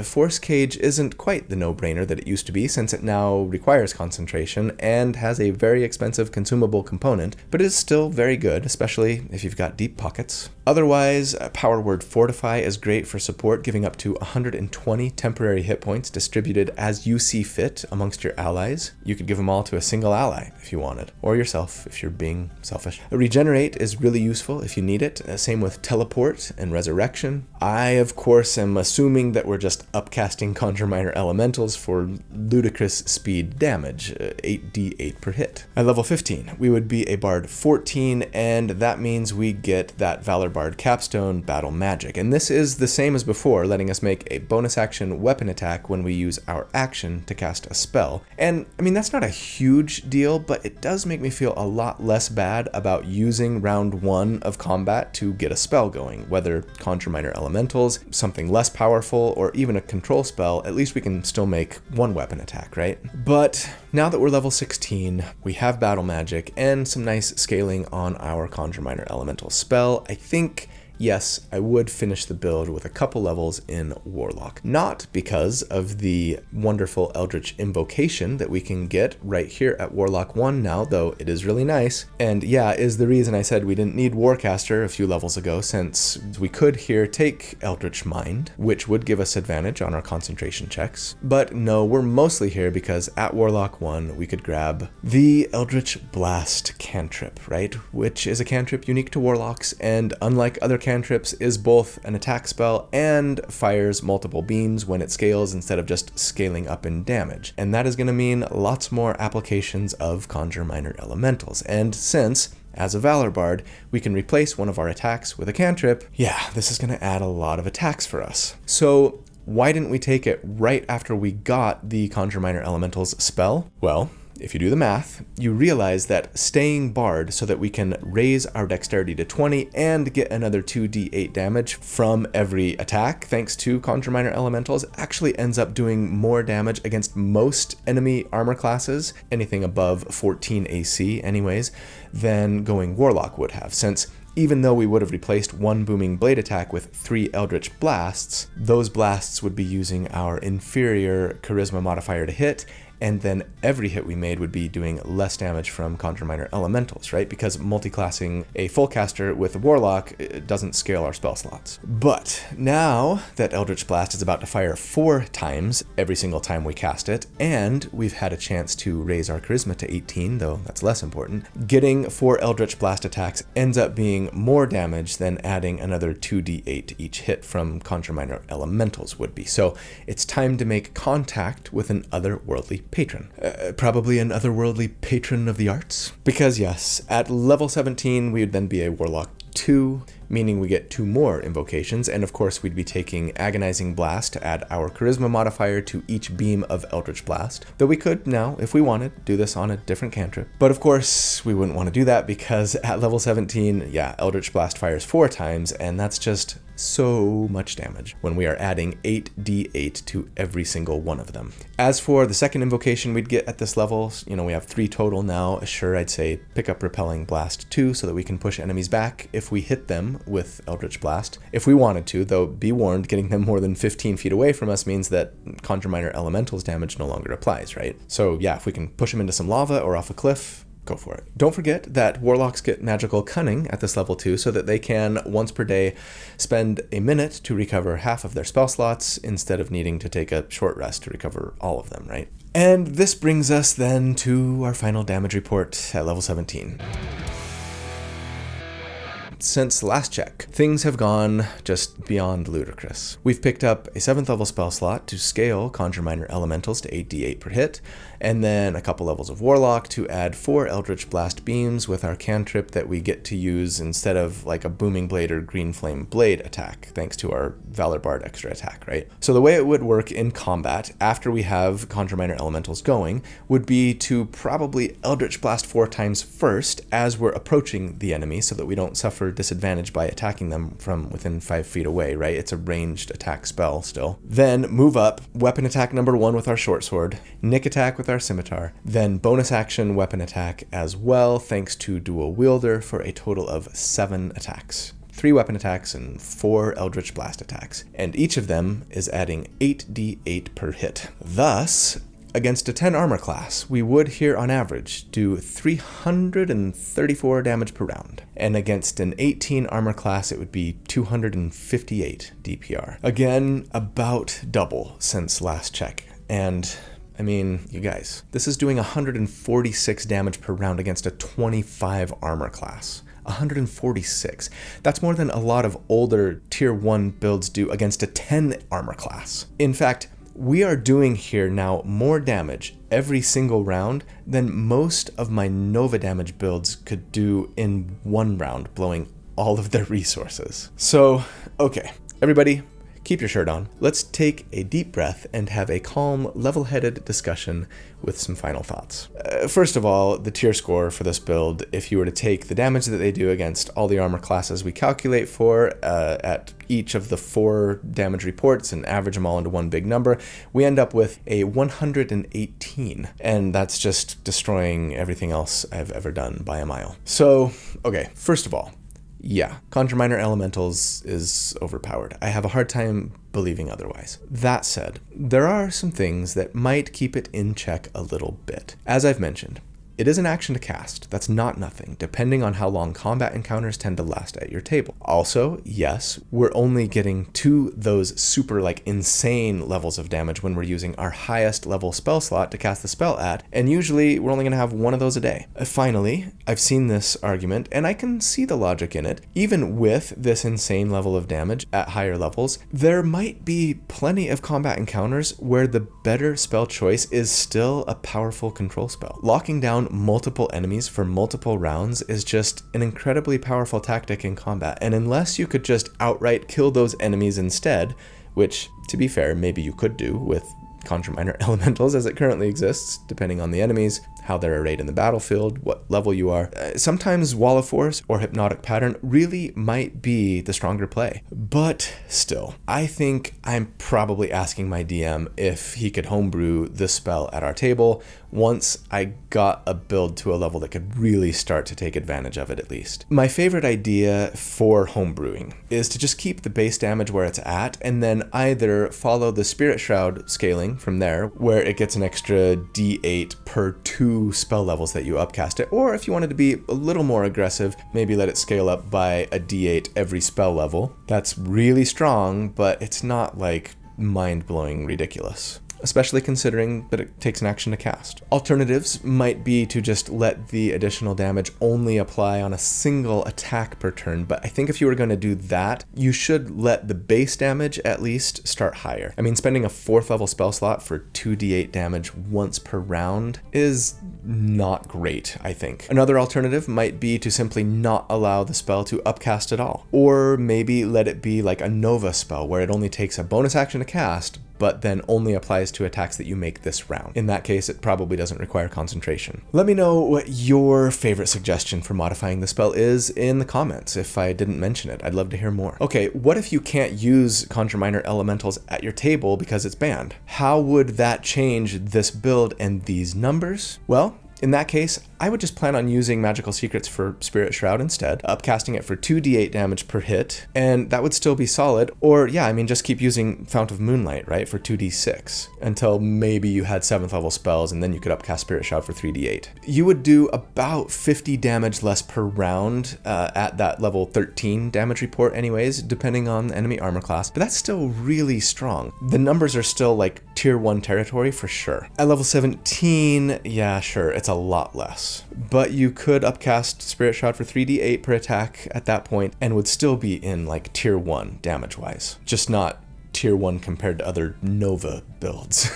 A: Force Cage isn't quite the no-brainer that it used to be, since it now requires concentration and has a very expensive consumable component, but it is still very good, especially if you've got deep pockets. Otherwise, Power Word Fortify is great for support, giving up to 120 temporary hit points distributed as you see fit amongst your allies. You could give them all to a single ally, if you wanted, or yourself if you're being selfish. Regenerate is really useful if you need it. Same with teleport and resurrection. I, of course, am assuming that we're just upcasting Conjure Minor Elementals for ludicrous speed damage, 8d8 per hit. At level 15, we would be a Bard 14, and that means we get that Valor Bard Capstone Battle Magic. And this is the same as before, letting us make a bonus action weapon attack when we use our action to cast a spell. And I mean, that's not a huge deal, but it does make me feel a lot less bad about using round 1 of combat to get a spell going, whether Conjure Minor Elementals, something less powerful, or even a control spell. At least we can still make one weapon attack, right? But now that we're level 16, we have battle magic and some nice scaling on our Conjure Minor Elemental spell. I think, yes, I would finish the build with a couple levels in Warlock. Not because of the wonderful Eldritch Invocation that we can get right here at Warlock 1 now, though it is really nice. And yeah, is the reason I said we didn't need Warcaster a few levels ago, since we could here take Eldritch Mind, which would give us advantage on our concentration checks. But no, we're mostly here because at Warlock 1 we could grab the Eldritch Blast cantrip, right? Which is a cantrip unique to Warlocks, and unlike other cantrips, is both an attack spell and fires multiple beams when it scales instead of just scaling up in damage. And that is going to mean lots more applications of Conjure Minor Elementals. And since, as a Valor Bard, we can replace one of our attacks with a cantrip, yeah, this is going to add a lot of attacks for us. So why didn't we take it right after we got the Conjure Minor Elementals spell? Well, if you do the math, you realize that staying Bard so that we can raise our dexterity to 20 and get another 2d8 damage from every attack thanks to Conjure Minor Elementals actually ends up doing more damage against most enemy armor classes, anything above 14 AC anyways, than going Warlock would have, since even though we would have replaced one Booming Blade attack with 3 Eldritch Blasts, those blasts would be using our inferior Charisma modifier to hit, and then every hit we made would be doing less damage from Conjure Minor Elementals, right? Because multiclassing a full caster with a Warlock doesn't scale our spell slots. But now that Eldritch Blast is about to fire 4 times every single time we cast it, and we've had a chance to raise our Charisma to 18, though that's less important, getting 4 Eldritch Blast attacks ends up being more damage than adding another 2d8 to each hit from Conjure Minor Elementals would be. So it's time to make contact with an otherworldly patron. Probably an otherworldly patron of the arts. Because yes, at level 17, we would then be a Warlock 2, meaning we get 2 more invocations, and of course we'd be taking Agonizing Blast to add our Charisma modifier to each beam of Eldritch Blast, though we could now, if we wanted, do this on a different cantrip. But of course, we wouldn't want to do that because at level 17, yeah, Eldritch Blast fires 4 times, and that's just so much damage when we are adding 8d8 to every single one of them. As for the second invocation we'd get at this level, you know, we have 3 total now. Sure, I'd say pick up Repelling Blast 2 so that we can push enemies back if we hit them with Eldritch Blast. If we wanted to, though, be warned, getting them more than 15 feet away from us means that Conjure Minor Elementals damage no longer applies, right? So yeah, if we can push them into some lava or off a cliff, go for it. Don't forget that Warlocks get Magical Cunning at this level too, so that they can, once per day, spend a minute to recover half of their spell slots instead of needing to take a short rest to recover all of them, right? And this brings us then to our final damage report at level 17. Since last check, things have gone just beyond ludicrous. We've picked up a 7th level spell slot to scale Conjure Minor Elementals to 8d8 per hit, and then a couple levels of Warlock to add 4 Eldritch Blast beams with our cantrip that we get to use instead of like a Booming Blade or Green Flame Blade attack, thanks to our Valor Bard extra attack, right? So the way it would work in combat, after we have Conjure Minor Elementals going, would be to probably Eldritch Blast 4 times first as we're approaching the enemy so that we don't suffer disadvantage by attacking them from within 5 feet away, right? It's a ranged attack spell still. Then move up, weapon attack number 1 with our short sword, nick attack with our scimitar, then bonus action weapon attack as well, thanks to dual wielder for a total of 7 attacks. 3 weapon attacks and 4 Eldritch Blast attacks, and each of them is adding 8d8 per hit. Thus, against a 10 armor class, we would here on average do 334 damage per round. And against an 18 armor class, it would be 258 DPR. Again, about double since last check. And I mean, you guys, this is doing 146 damage per round against a 25 armor class. 146. That's more than a lot of older tier 1 builds do against a 10 armor class. In fact, we are doing here now more damage every single round than most of my Nova damage builds could do in one round, blowing all of their resources. So, okay, everybody, keep your shirt on. Let's take a deep breath and have a calm, level-headed discussion with some final thoughts. First of all, the tier score for this build, if you were to take the damage that they do against all the armor classes we calculate for at each of the 4 damage reports and average them all into one big number, we end up with a 118. And that's just destroying everything else I've ever done by a mile. So, okay, first of all, yeah, Conjure Minor Elementals is overpowered. I have a hard time believing otherwise. That said, there are some things that might keep it in check a little bit. As I've mentioned, it is an action to cast. That's not nothing, depending on how long combat encounters tend to last at your table. Also, yes, we're only getting to those super insane levels of damage when we're using our highest level spell slot to cast the spell at, and usually we're only going to have one of those a day. Finally, I've seen this argument, and I can see the logic in it. Even with this insane level of damage at higher levels, there might be plenty of combat encounters where the better spell choice is still a powerful control spell. Locking down multiple enemies for multiple rounds is just an incredibly powerful tactic in combat, and unless you could just outright kill those enemies instead, which, to be fair, maybe you could do with Conjure Minor Elementals as it currently exists, depending on the enemies, how they're arrayed in the battlefield, what level you are. Sometimes Wall of Force or Hypnotic Pattern really might be the stronger play. But still, I think I'm probably asking my DM if he could homebrew this spell at our table once I got a build to a level that could really start to take advantage of it at least. My favorite idea for homebrewing is to just keep the base damage where it's at and then either follow the Spirit Shroud scaling from there, where it gets an extra D8 per 2 spell levels that you upcast it, or if you wanted to be a little more aggressive, maybe let it scale up by a D8 every spell level. That's really strong, but it's not mind-blowing ridiculous, especially considering that it takes an action to cast. Alternatives might be to just let the additional damage only apply on a single attack per turn, but I think if you were going to do that, you should let the base damage at least start higher. I mean, spending a 4th level spell slot for 2d8 damage once per round is not great, I think. Another alternative might be to simply not allow the spell to upcast at all, or maybe let it be like a Nova spell where it only takes a bonus action to cast, but then only applies to attacks that you make this round. In that case, it probably doesn't require concentration. Let me know what your favorite suggestion for modifying the spell is in the comments if I didn't mention it. I'd love to hear more. Okay, what if you can't use Conjure Minor Elementals at your table because it's banned? How would that change this build and these numbers? Well, in that case, I would just plan on using Magical Secrets for Spirit Shroud instead, upcasting it for 2d8 damage per hit, and that would still be solid. Or yeah, I mean, just keep using Fount of Moonlight, right, for 2d6, until maybe you had 7th level spells, and then you could upcast Spirit Shroud for 3d8. You would do about 50 damage less per round at that level 13 damage report anyways, depending on enemy armor class, but that's still really strong. The numbers are still like tier 1 territory for sure. At level 17, yeah, sure, it's a lot less, but you could upcast Spirit Shroud for 3d8 per attack at that point and would still be in like tier 1 damage wise, just not tier 1 compared to other Nova builds.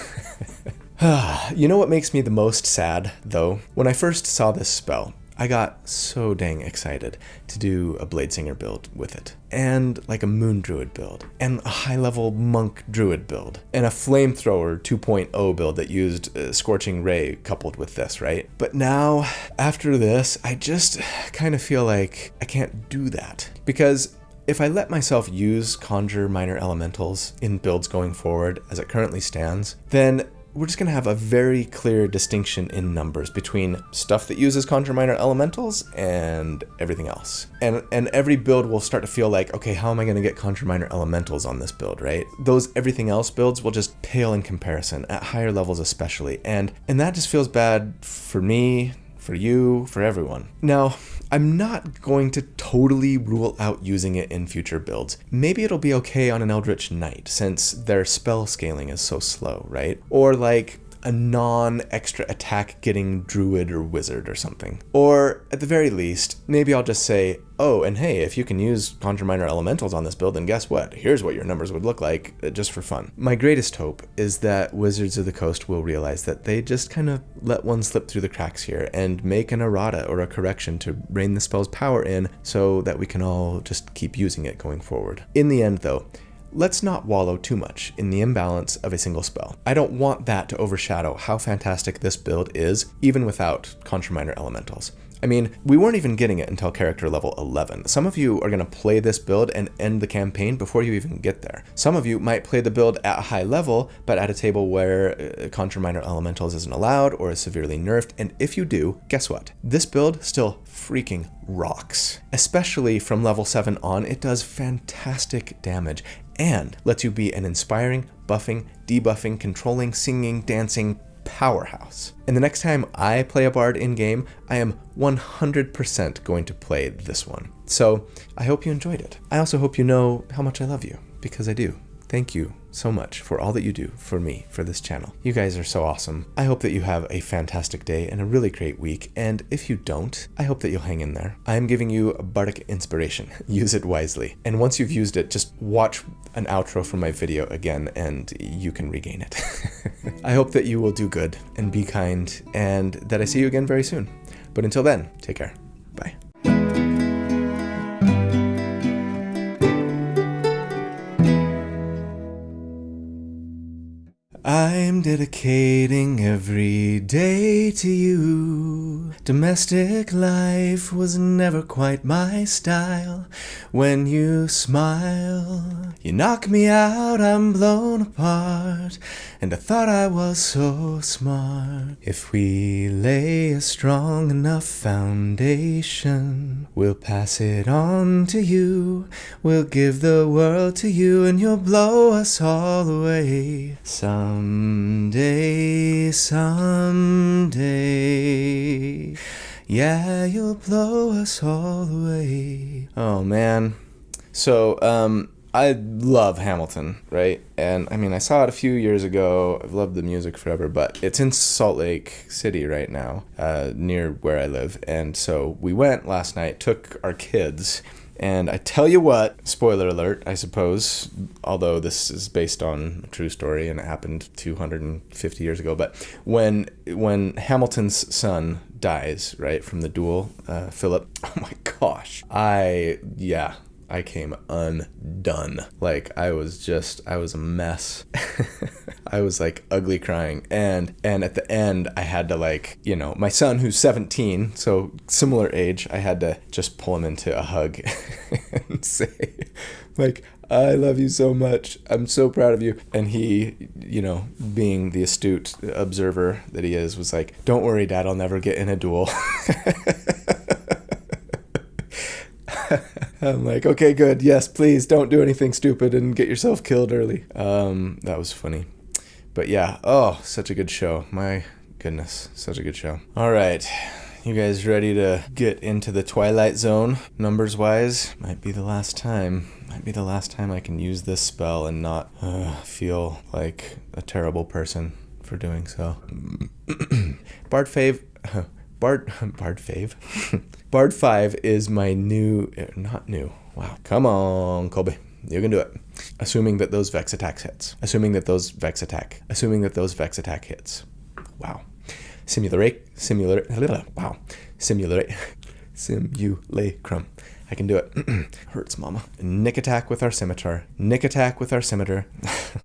A: You know what makes me the most sad though? When I first saw this spell, I got so dang excited to do a Bladesinger build with it, and like a Moon Druid build, and a high-level Monk Druid build, and a Flamethrower 2.0 build that used Scorching Ray coupled with this, right? But now, after this, I just kind of feel like I can't do that, because if I let myself use Conjure Minor Elementals in builds going forward as it currently stands, then we're just going to have a very clear distinction in numbers between stuff that uses Conjure Minor Elementals and everything else. And every build will start to feel like, okay, how am I going to get Conjure Minor Elementals on this build, right? Those everything else builds will just pale in comparison, at higher levels especially. And that just feels bad for me, for you, for everyone. Now, I'm not going to totally rule out using it in future builds. Maybe it'll be okay on an Eldritch Knight, since their spell scaling is so slow, right? Or like a non-extra attack getting druid or wizard or something. Or at the very least, maybe I'll just say, oh, and hey, if you can use Conjure Minor Elementals on this build, then guess what? Here's what your numbers would look like, just for fun. My greatest hope is that Wizards of the Coast will realize that they just kind of let one slip through the cracks here and make an errata or a correction to rein the spell's power in so that we can all just keep using it going forward. In the end, though, let's not wallow too much in the imbalance of a single spell. I don't want that to overshadow how fantastic this build is, even without Conjure Minor Elementals. I mean, we weren't even getting it until character level 11. Some of you are going to play this build and end the campaign before you even get there. Some of you might play the build at a high level, but at a table where Conjure Minor Elementals isn't allowed or is severely nerfed, and if you do, guess what? This build still freaking rocks. Especially from level 7 on, it does fantastic damage and lets you be an inspiring, buffing, debuffing, controlling, singing, dancing powerhouse. And the next time I play a bard in-game, I am 100% going to play this one. So I hope you enjoyed it. I also hope you know how much I love you, because I do. Thank you so much for all that you do for me, for this channel. You guys are so awesome. I hope that you have a fantastic day and a really great week. And if you don't, I hope that you'll hang in there. I am giving you a bardic inspiration. Use it wisely. And once you've used it, just watch an outro from my video again and you can regain it. I hope that you will do good and be kind and that I see you again very soon. But until then, take care. Bye. I'm dedicating every day to you. Domestic life was never quite my style. When you smile, you knock me out, I'm blown apart. And I thought I was so smart. If we lay a strong enough foundation, we'll pass it on to you. We'll give the world to you and you'll blow us all away. Someday, yeah, you'll blow us all away. Oh man. So, I love Hamilton, right? And I mean, I saw it a few years ago. I've loved the music forever, but it's in Salt Lake City right now, near where I live. And so we went last night, took our kids, and I tell you what, spoiler alert, I suppose, although this is based on a true story and it happened 250 years ago, but when Hamilton's son dies, right, from the duel, Philip, oh my gosh, I came undone. Like, I was a mess. I was like ugly crying. And at the end, I had to, like, you know, my son who's 17, so similar age, I had to just pull him into a hug and say, like, I love you so much. I'm so proud of you. And he, you know, being the astute observer that he is, was like, don't worry, Dad, I'll never get in a duel. I'm like, okay, good. Yes, please don't do anything stupid and get yourself killed early. That was funny. But yeah, oh, such a good show. My goodness, such a good show. All right, you guys ready to get into the Twilight Zone? Numbers wise, might be the last time. Might be the last time I can use this spell and not feel like a terrible person for doing so. Bard 5 is my new, not new. Wow. Come on, Colby. You can do it. Assuming that those Vex attacks hits. Assuming that those Vex attack hits. Wow. Simulacrum. I can do it. Hurts, mama. Nick attack with our scimitar.